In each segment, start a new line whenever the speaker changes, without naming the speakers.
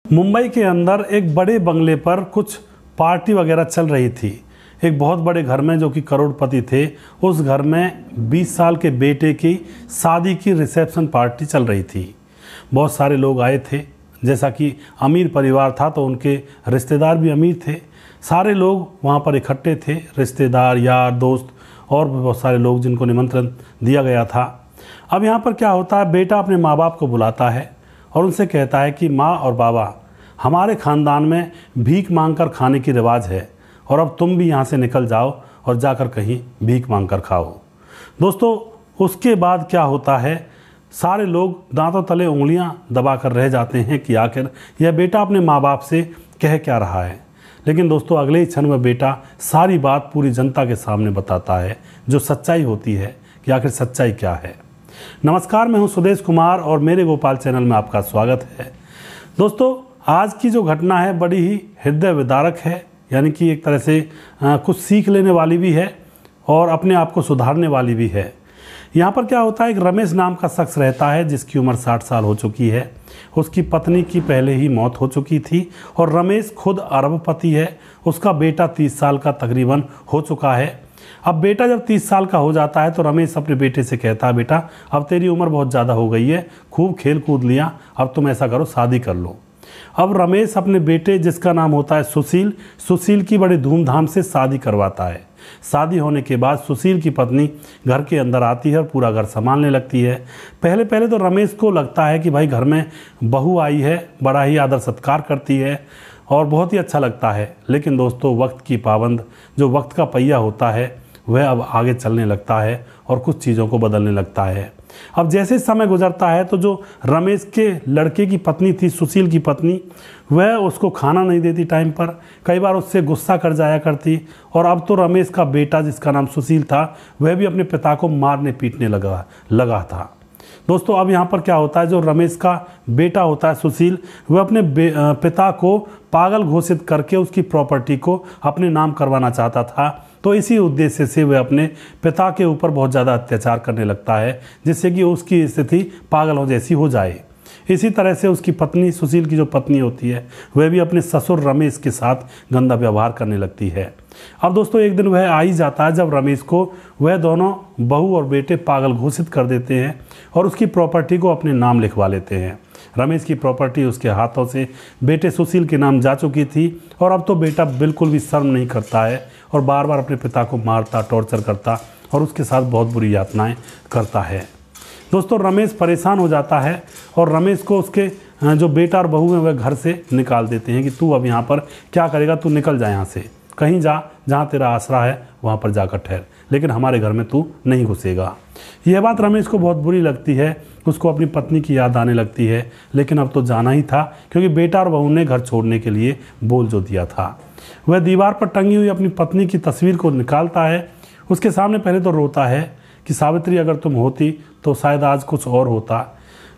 मुंबई के अंदर एक बड़े बंगले पर कुछ पार्टी वगैरह चल रही थी। एक बहुत बड़े घर में, जो कि करोड़पति थे, उस घर में 20 साल के बेटे की शादी की रिसेप्शन पार्टी चल रही थी। बहुत सारे लोग आए थे। जैसा कि अमीर परिवार था तो उनके रिश्तेदार भी अमीर थे। सारे लोग वहाँ पर इकट्ठे थे, रिश्तेदार, यार, दोस्त और भी बहुत सारे लोग जिनको निमंत्रण दिया गया था। अब यहाँ पर क्या होता है, बेटा अपने माँ बाप को बुलाता है और उनसे कहता है कि माँ और बाबा, हमारे ख़ानदान में भीख मांगकर खाने की रिवाज है और अब तुम भी यहाँ से निकल जाओ और जाकर कहीं भीख मांगकर खाओ। दोस्तों, उसके बाद क्या होता है, सारे लोग दांतों तले उंगलियां दबाकर रह जाते हैं कि आखिर यह बेटा अपने माँ बाप से कह क्या रहा है। लेकिन दोस्तों, अगले ही क्षण वह बेटा सारी बात पूरी जनता के सामने बताता है, जो सच्चाई होती है कि आखिर सच्चाई क्या है। नमस्कार, मैं हूं सुदेश कुमार और मेरे गोपाल चैनल में आपका स्वागत है। दोस्तों, आज की जो घटना है बड़ी ही हृदय विदारक है, यानी कि एक तरह से कुछ सीख लेने वाली भी है और अपने आप को सुधारने वाली भी है। यहाँ पर क्या होता है, एक रमेश नाम का शख्स रहता है जिसकी उम्र 60 साल हो चुकी है। उसकी पत्नी की पहले ही मौत हो चुकी थी और रमेश खुद अरबपति है। उसका बेटा 30 साल का तकरीबन हो चुका है। अब बेटा जब 30 साल का हो जाता है तो रमेश अपने बेटे से कहता है, बेटा अब तेरी उम्र बहुत ज़्यादा हो गई है, खूब खेल कूद लिया, अब तुम ऐसा करो, शादी कर लो। अब रमेश अपने बेटे, जिसका नाम होता है सुशील की बड़ी धूमधाम से शादी करवाता है। शादी होने के बाद सुशील की पत्नी घर के अंदर आती है और पूरा घर संभालने लगती है। पहले तो रमेश को लगता है कि भाई घर में बहू आई है, बड़ा ही आदर सत्कार करती है और बहुत ही अच्छा लगता है। लेकिन दोस्तों, वक्त की पाबंद, जो वक्त का पहिया होता है, वह अब आगे चलने लगता है और कुछ चीज़ों को बदलने लगता है। अब जैसे समय गुजरता है तो जो रमेश के लड़के की पत्नी थी, सुशील की पत्नी, वह उसको खाना नहीं देती टाइम पर, कई बार उससे गुस्सा कर जाया करती। और अब तो रमेश का बेटा, जिसका नाम सुशील था, वह भी अपने पिता को मारने पीटने लगा था। दोस्तों, अब यहाँ पर क्या होता है, जो रमेश का बेटा होता है सुशील, वह अपने पिता को पागल घोषित करके उसकी प्रॉपर्टी को अपने नाम करवाना चाहता था। तो इसी उद्देश्य से वह अपने पिता के ऊपर बहुत ज़्यादा अत्याचार करने लगता है, जिससे कि उसकी स्थिति पागलों जैसी हो जाए। इसी तरह से उसकी पत्नी, सुशील की जो पत्नी होती है, वह भी अपने ससुर रमेश के साथ गंदा व्यवहार करने लगती है। अब दोस्तों, एक दिन वह आ ही जाता है जब रमेश को वह दोनों बहू और बेटे पागल घोषित कर देते हैं और उसकी प्रॉपर्टी को अपने नाम लिखवा लेते हैं। रमेश की प्रॉपर्टी उसके हाथों से बेटे सुशील के नाम जा चुकी थी और अब तो बेटा बिल्कुल भी शर्म नहीं करता है और बार बार अपने पिता को मारता, टॉर्चर करता और उसके साथ बहुत बुरी यातनाएं करता है। दोस्तों, रमेश परेशान हो जाता है और रमेश को उसके जो बेटा और बहू हैं वह घर से निकाल देते हैं कि तू अब यहाँ पर क्या करेगा, तू निकल जा यहाँ से, कहीं जा जहाँ तेरा आसरा है वहाँ पर जाकर ठहर, लेकिन हमारे घर में तू नहीं घुसेगा। यह बात रमेश को बहुत बुरी लगती है, उसको अपनी पत्नी की याद आने लगती है। लेकिन अब तो जाना ही था, क्योंकि बेटा और बहू ने घर छोड़ने के लिए बोल जो दिया था। वह दीवार पर टंगी हुई अपनी पत्नी की तस्वीर को निकालता है। उसके सामने पहले तो रोता है कि सावित्री, अगर तुम होती तो शायद आज कुछ और होता।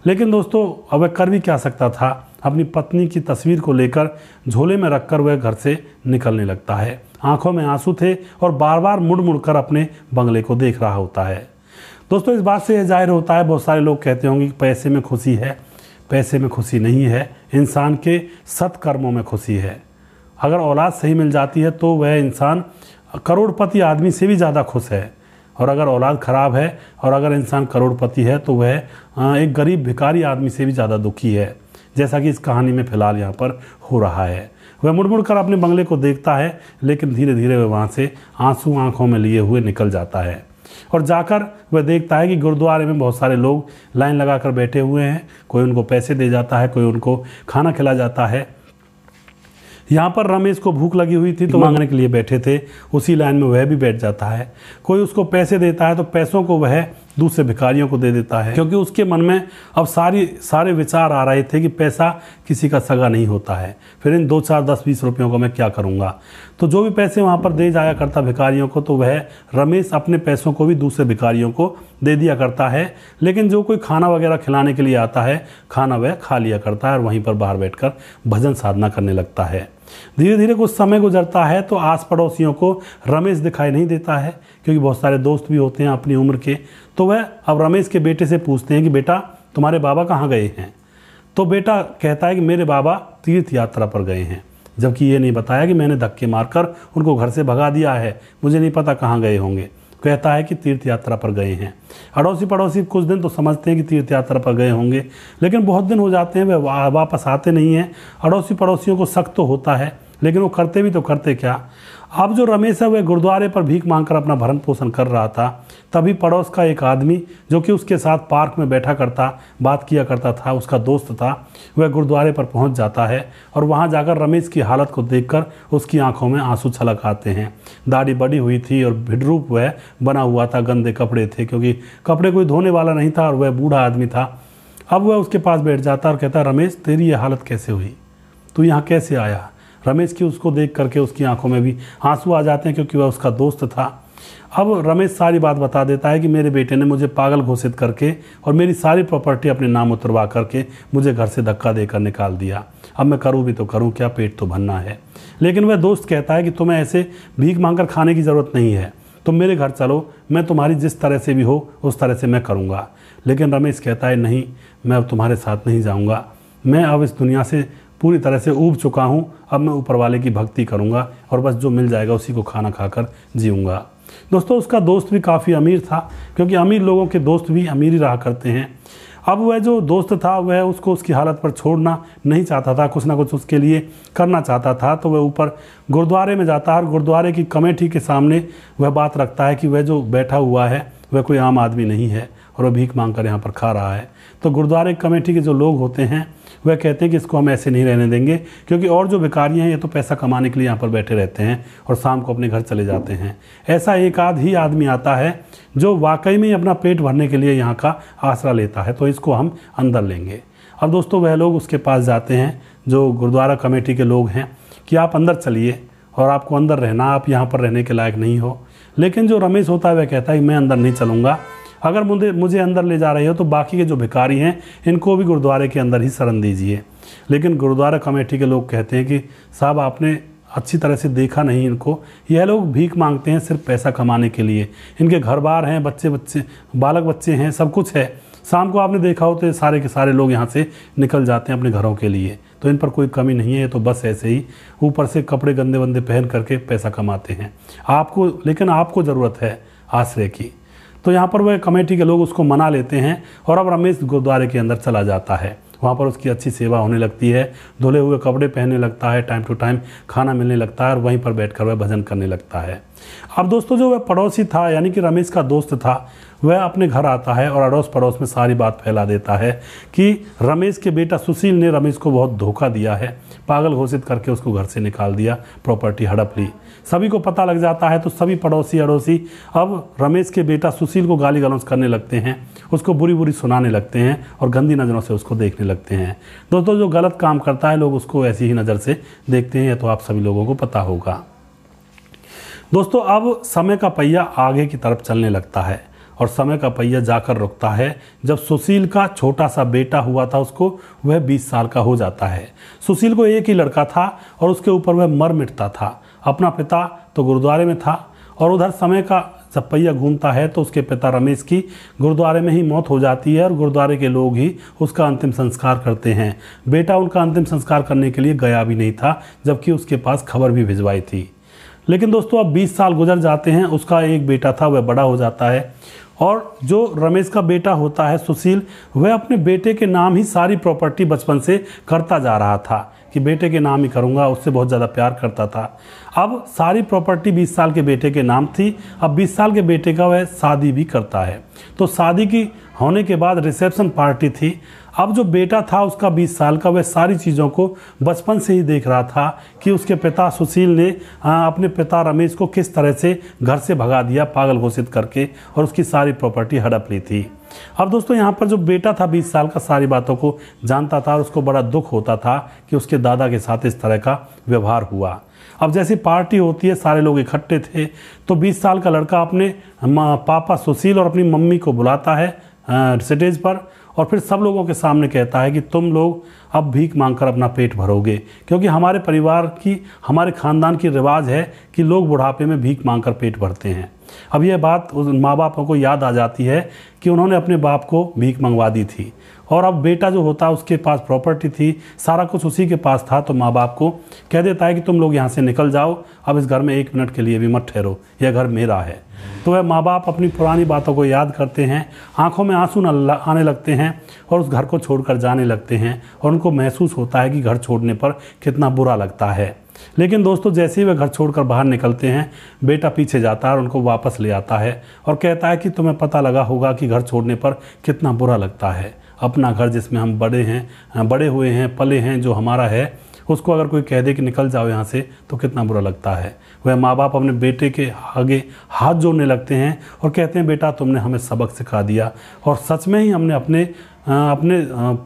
लेकिन दोस्तों, अब वह कर भी क्या सकता था। अपनी पत्नी की तस्वीर को लेकर झोले में रखकर वह घर से निकलने लगता है। आंखों में आंसू थे और बार बार मुड़ कर अपने बंगले को देख रहा होता है। दोस्तों, इस बात से यह जाहिर होता है, बहुत सारे लोग कहते होंगे कि पैसे में खुशी है। पैसे में खुशी नहीं है, इंसान के सत्कर्मों में खुशी है। अगर औलाद सही मिल जाती है तो वह इंसान करोड़पति आदमी से भी ज़्यादा खुश है, और अगर औलाद खराब है और अगर इंसान करोड़पति है तो वह एक गरीब भिखारी आदमी से भी ज़्यादा दुखी है, जैसा कि इस कहानी में फ़िलहाल यहाँ पर हो रहा है। वह मुड़ कर अपने बंगले को देखता है, लेकिन धीरे धीरे वह वहाँ से आंसू आंखों में लिए हुए निकल जाता है और जाकर वह देखता है कि गुरुद्वारे में बहुत सारे लोग लाइन लगाकर बैठे हुए हैं। कोई उनको पैसे दे जाता है, कोई उनको खाना खिला जाता है। यहाँ पर रमेश को भूख लगी हुई थी तो मांगने के लिए बैठे थे, उसी लाइन में वह भी बैठ जाता है। कोई उसको पैसे देता है तो पैसों को वह दूसरे भिखारियों को दे देता है, क्योंकि उसके मन में अब सारे विचार आ रहे थे कि पैसा किसी का सगा नहीं होता है, फिर इन 2, 4, 10, 20 रुपयों को मैं क्या करूँगा। तो जो भी पैसे वहाँ पर दे जाया करता भिखारियों को, तो वह रमेश अपने पैसों को भी दूसरे भिखारियों को दे दिया करता है। लेकिन जो कोई खाना वगैरह खिलाने के लिए आता है, खाना वह खा लिया करता है और वहीं पर बाहर बैठकर भजन साधना करने लगता है। धीरे धीरे कुछ समय गुजरता है तो आस पड़ोसियों को रमेश दिखाई नहीं देता है, क्योंकि बहुत सारे दोस्त भी होते हैं अपनी उम्र के। तो वह अब रमेश के बेटे से पूछते हैं कि बेटा, तुम्हारे बाबा कहाँ गए हैं। तो बेटा कहता है कि मेरे बाबा तीर्थ यात्रा पर गए हैं, जबकि ये नहीं बताया कि मैंने धक्के मारकर उनको घर से भगा दिया है, मुझे नहीं पता कहाँ गए होंगे। कहता है कि तीर्थ यात्रा पर गए हैं। अड़ोसी पड़ोसी कुछ दिन तो समझते हैं कि तीर्थ यात्रा पर गए होंगे, लेकिन बहुत दिन हो जाते हैं वे वापस आते नहीं हैं। अड़ोसी पड़ोसियों को शक तो होता है, लेकिन वो करते भी तो करते क्या। अब जो रमेश है वह गुरुद्वारे पर भीख मांगकर अपना भरण पोषण कर रहा था। तभी पड़ोस का एक आदमी जो कि उसके साथ पार्क में बैठा करता बात किया करता था, उसका दोस्त था, वह गुरुद्वारे पर पहुंच जाता है और वहां जाकर रमेश की हालत को देखकर उसकी आंखों में आंसू छलक आते हैं। दाढ़ी बड़ी हुई थी और भिडरूप वह बना हुआ था, गंदे कपड़े थे क्योंकि कपड़े कोई धोने वाला नहीं था और वह बूढ़ा आदमी था। अब वह उसके पास बैठ जाता और कहता, रमेश तेरी ये हालत कैसे हुई, तू यहाँ कैसे आया। रमेश की उसको देख करके उसकी आंखों में भी आंसू आ जाते हैं क्योंकि वह उसका दोस्त था। अब रमेश सारी बात बता देता है कि मेरे बेटे ने मुझे पागल घोषित करके और मेरी सारी प्रॉपर्टी अपने नाम उतरवा करके मुझे घर से धक्का देकर निकाल दिया। अब मैं करूँ भी तो करूँ क्या, पेट तो भरना है। लेकिन वह दोस्त कहता है कि तुम्हें ऐसे भीख मांगकर खाने की ज़रूरत नहीं है, तुम मेरे घर चलो, मैं तुम्हारी जिस तरह से भी हो उस तरह से मैं करूँगा। लेकिन रमेश कहता है नहीं, मैं अब तुम्हारे साथ नहीं जाऊँगा, मैं अब इस दुनिया से पूरी तरह से ऊब चुका हूँ, अब मैं ऊपर वाले की भक्ति करूँगा और बस जो मिल जाएगा उसी को खाना खाकर जीऊँगा। दोस्तों उसका दोस्त भी काफ़ी अमीर था, क्योंकि अमीर लोगों के दोस्त भी अमीर ही रहा करते हैं। अब वह जो दोस्त था वह उसको उसकी हालत पर छोड़ना नहीं चाहता था, कुछ ना कुछ उसके लिए करना चाहता था। तो वह ऊपर गुरुद्वारे में जाता है और गुरुद्वारे की कमेटी के सामने वह बात रखता है कि वह जो बैठा हुआ है वह कोई आम आदमी नहीं है और वह भीख मांग कर यहाँ पर खा रहा है। तो गुरुद्वारे कमेटी के जो लोग होते हैं वह कहते हैं कि इसको हम ऐसे नहीं रहने देंगे, क्योंकि और जो भिखारी हैं ये तो पैसा कमाने के लिए यहाँ पर बैठे रहते हैं और शाम को अपने घर चले जाते हैं। ऐसा एक आध ही आदमी आता है जो वाकई में अपना पेट भरने के लिए यहाँ का आसरा लेता है, तो इसको हम अंदर लेंगे। अब दोस्तों वह लोग उसके पास जाते हैं जो गुरुद्वारा कमेटी के लोग हैं कि आप अंदर चलिए और आपको अंदर रहना, आप यहाँ पर रहने के लायक नहीं हो। लेकिन जो रमेश होता है वह कहता है कि मैं अंदर नहीं चलूँगा, अगर मुझे अंदर ले जा रहे हो तो बाकी के जो भिखारी हैं इनको भी गुरुद्वारे के अंदर ही शरण दीजिए। लेकिन गुरुद्वारा कमेटी के लोग कहते हैं कि साहब आपने अच्छी तरह से देखा नहीं इनको, यह लोग भीख मांगते हैं सिर्फ पैसा कमाने के लिए, इनके घर बार हैं, बालक बच्चे हैं, सब कुछ है। शाम को आपने देखा हो तो सारे के सारे लोग यहाँ से निकल जाते हैं अपने घरों के लिए, तो इन पर कोई कमी नहीं है, तो बस ऐसे ही ऊपर से कपड़े गंदे वंदे पहन करके पैसा कमाते हैं। लेकिन आपको ज़रूरत है आश्रय की। तो यहाँ पर वह कमेटी के लोग उसको मना लेते हैं और अब रमेश गुरुद्वारे के अंदर चला जाता है। वहाँ पर उसकी अच्छी सेवा होने लगती है, धुले हुए कपड़े पहनने लगता है, टाइम टू टाइम खाना मिलने लगता है और वहीं पर बैठकर वह भजन करने लगता है। अब दोस्तों जो वह पड़ोसी था यानी कि रमेश का दोस्त था, वह अपने घर आता है और अड़ोस पड़ोस में सारी बात फैला देता है कि रमेश के बेटा सुशील ने रमेश को बहुत धोखा दिया है, पागल घोषित करके उसको घर से निकाल दिया, प्रॉपर्टी हड़प ली। सभी को पता लग जाता है तो सभी पड़ोसी अड़ोसी अब रमेश के बेटा सुशील को गाली गलौज करने लगते हैं, उसको बुरी बुरी सुनाने लगते हैं और गंदी नज़रों से उसको देखने लगते हैं। दोस्तों जो गलत काम करता है लोग उसको ऐसी ही नज़र से देखते हैं, तो आप सभी लोगों को पता होगा। दोस्तों अब समय का पहिया आगे की तरफ चलने लगता है और समय का पहिया जाकर रुकता है जब सुशील का छोटा सा बेटा हुआ था, उसको वह 20 साल का हो जाता है। सुशील को एक ही लड़का था और उसके ऊपर वह मर मिटता था। अपना पिता तो गुरुद्वारे में था और उधर समय का जब पहिया घूमता है तो उसके पिता रमेश की गुरुद्वारे में ही मौत हो जाती है और गुरुद्वारे के लोग ही उसका अंतिम संस्कार करते हैं। बेटा उनका अंतिम संस्कार करने के लिए गया भी नहीं था, जबकि उसके पास खबर भी भिजवाई थी। लेकिन दोस्तों अब 20 साल गुजर जाते हैं, उसका एक बेटा था वह बड़ा हो जाता है और जो रमेश का बेटा होता है सुशील, वह अपने बेटे के नाम ही सारी प्रॉपर्टी बचपन से करता जा रहा था कि बेटे के नाम ही करूंगा, उससे बहुत ज़्यादा प्यार करता था। अब सारी प्रॉपर्टी 20 साल के बेटे के नाम थी। अब 20 साल के बेटे का वह शादी भी करता है, तो शादी की होने के बाद रिसेप्शन पार्टी थी। अब जो बेटा था उसका 20 साल का, वह सारी चीज़ों को बचपन से ही देख रहा था कि उसके पिता सुशील ने अपने पिता रमेश को किस तरह से घर से भगा दिया पागल घोषित करके और उसकी सारी प्रॉपर्टी हड़प ली थी। अब दोस्तों यहाँ पर जो बेटा था 20 साल का सारी बातों को जानता था और उसको बड़ा दुख होता था कि उसके दादा के साथ इस तरह का व्यवहार हुआ। अब जैसी पार्टी होती है, सारे लोग इकट्ठे थे, तो 20 साल का लड़का अपने पापा सुशील और अपनी मम्मी को बुलाता है स्टेज पर और फिर सब लोगों के सामने कहता है कि तुम लोग अब भीख मांगकर अपना पेट भरोगे, क्योंकि हमारे परिवार की, हमारे ख़ानदान की रिवाज है कि लोग बुढ़ापे में भीख मांगकर पेट भरते हैं। अब यह बात उस माँ बापों को याद आ जाती है कि उन्होंने अपने बाप को भीख मंगवा दी थी, और अब बेटा जो होता है उसके पास प्रॉपर्टी थी, सारा कुछ उसी के पास था, तो माँ बाप को कह देता है कि तुम लोग यहाँ से निकल जाओ, अब इस घर में 1 मिनट के लिए भी मत ठहरो, यह घर मेरा है। तो वह माँ बाप अपनी पुरानी बातों को याद करते हैं, आंखों में आंसू आने लगते हैं और उस घर को छोड़कर जाने लगते हैं, और उनको महसूस होता है कि घर छोड़ने पर कितना बुरा लगता है। लेकिन दोस्तों, जैसे ही वे घर छोड़कर बाहर निकलते हैं, बेटा पीछे जाता है और उनको वापस ले आता है और कहता है कि तुम्हें पता लगा होगा कि घर छोड़ने पर कितना बुरा लगता है। अपना घर जिसमें हम बड़े हुए हैं, पले हैं, जो हमारा है, उसको अगर कोई कह दे कि निकल जाओ यहाँ से, तो कितना बुरा लगता है। वह माँ बाप अपने बेटे के आगे हाथ जोड़ने लगते हैं और कहते हैं, बेटा तुमने हमें सबक सिखा दिया, और सच में ही हमने अपने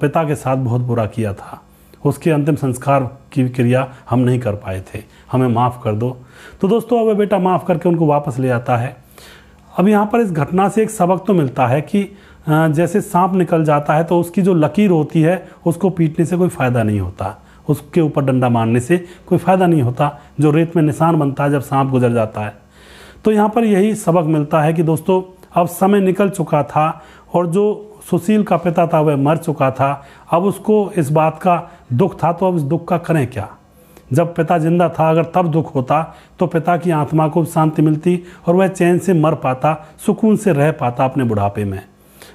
पिता के साथ बहुत बुरा किया था, उसके अंतिम संस्कार की क्रिया हम नहीं कर पाए थे, हमें माफ़ कर दो। तो दोस्तों, अब वह बेटा माफ़ करके उनको वापस ले आता है। अब यहाँ पर इस घटना से एक सबक तो मिलता है कि जैसे सांप निकल जाता है तो उसकी जो लकीर होती है उसको पीटने से कोई फ़ायदा नहीं होता, उसके ऊपर डंडा मारने से कोई फ़ायदा नहीं होता, जो रेत में निशान बनता है जब सांप गुजर जाता है। तो यहाँ पर यही सबक मिलता है कि दोस्तों, अब समय निकल चुका था और जो सुशील का पिता था वह मर चुका था। अब उसको इस बात का दुख था, तो अब इस दुख का करें क्या। जब पिता जिंदा था, अगर तब दुख होता तो पिता की आत्मा को शांति मिलती और वह चैन से मर पाता, सुकून से रह पाता अपने बुढ़ापे में।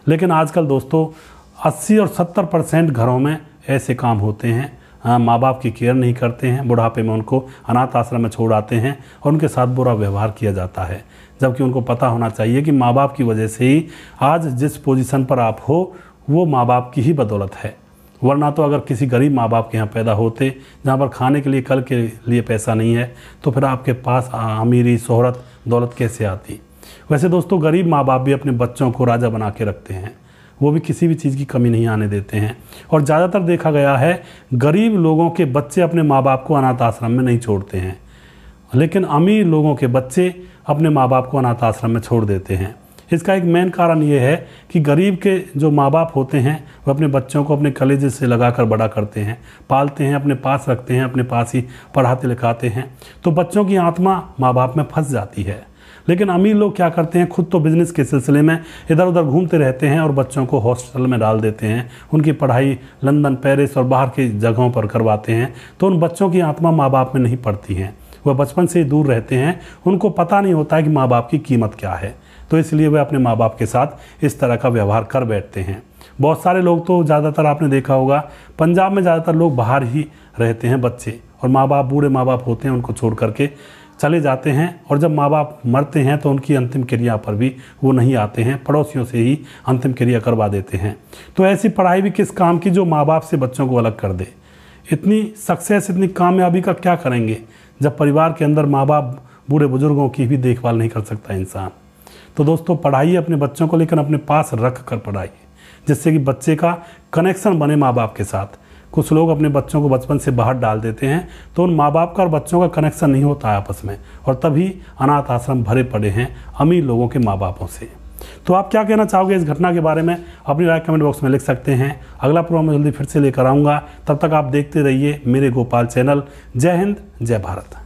लेकिन आजकल दोस्तों 80 और 70% घरों में ऐसे काम होते हैं। माँ बाप की केयर नहीं करते हैं, बुढ़ापे में उनको अनाथ आश्रम में छोड़ आते हैं और उनके साथ बुरा व्यवहार किया जाता है, जबकि उनको पता होना चाहिए कि माँ बाप की वजह से ही आज जिस पोजीशन पर आप हो वो माँ बाप की ही बदौलत है। वरना तो अगर किसी गरीब माँ बाप के यहाँ पैदा होते, जहाँ पर खाने के लिए कल के लिए पैसा नहीं है, तो फिर आपके पास अमीरी, शोहरत, दौलत कैसे आती। वैसे दोस्तों, गरीब माँ बाप भी अपने बच्चों को राजा बना के रखते हैं, वो भी किसी भी चीज़ की कमी नहीं आने देते हैं। और ज़्यादातर देखा गया है गरीब लोगों के बच्चे अपने माँ बाप को अनाथ आश्रम में नहीं छोड़ते हैं, लेकिन अमीर लोगों के बच्चे अपने माँ बाप को अनाथ आश्रम में छोड़ देते हैं। इसका एक मेन कारण ये है कि गरीब के जो माँ बाप होते हैं वो अपने बच्चों को अपने कलेजे से लगाकर बड़ा करते हैं, पालते हैं, अपने पास रखते हैं, अपने पास ही पढ़ाते लिखाते हैं, तो बच्चों की आत्मा माँ बाप में फंस जाती है। लेकिन अमीर लोग क्या करते हैं, खुद तो बिजनेस के सिलसिले में इधर उधर घूमते रहते हैं और बच्चों को हॉस्टल में डाल देते हैं, उनकी पढ़ाई लंदन, पेरिस और बाहर की जगहों पर करवाते हैं, तो उन बच्चों की आत्मा माँ बाप में नहीं पड़ती हैं, वह बचपन से ही दूर रहते हैं, उनको पता नहीं होता है कि माँ बाप की कीमत क्या है, तो इसलिए वे अपने माँ बाप के साथ इस तरह का व्यवहार कर बैठते हैं। बहुत सारे लोग तो ज़्यादातर आपने देखा होगा पंजाब में ज़्यादातर लोग बाहर ही रहते हैं बच्चे, और माँ बाप, बूढ़े माँ बाप होते हैं, उनको छोड़ करके चले जाते हैं, और जब माँ बाप मरते हैं तो उनकी अंतिम क्रिया पर भी वो नहीं आते हैं, पड़ोसियों से ही अंतिम क्रिया करवा देते हैं। तो ऐसी पढ़ाई भी किस काम की जो माँ बाप से बच्चों को अलग कर दे। इतनी सक्सेस, इतनी कामयाबी का क्या करेंगे जब परिवार के अंदर माँ बाप, बूढ़े बुजुर्गों की भी देखभाल नहीं कर सकता इंसान। तो दोस्तों, पढ़ाइए अपने बच्चों को, लेकिन अपने पास रख कर पढ़ाइए, जिससे कि बच्चे का कनेक्शन बने माँ बाप के साथ। कुछ लोग अपने बच्चों को बचपन से बाहर डाल देते हैं, तो उन माँ बाप का और बच्चों का कनेक्शन नहीं होता है आपस में, और तभी अनाथ आश्रम भरे पड़े हैं अमीर लोगों के माँ बापों से। तो आप क्या कहना चाहोगे इस घटना के बारे में, अपनी राय कमेंट बॉक्स में लिख सकते हैं। अगला प्रोग्राम मैं जल्दी फिर से लेकर आऊँगा, तब तक आप देखते रहिए मेरे गोपाल चैनल। जय हिंद, जय भारत।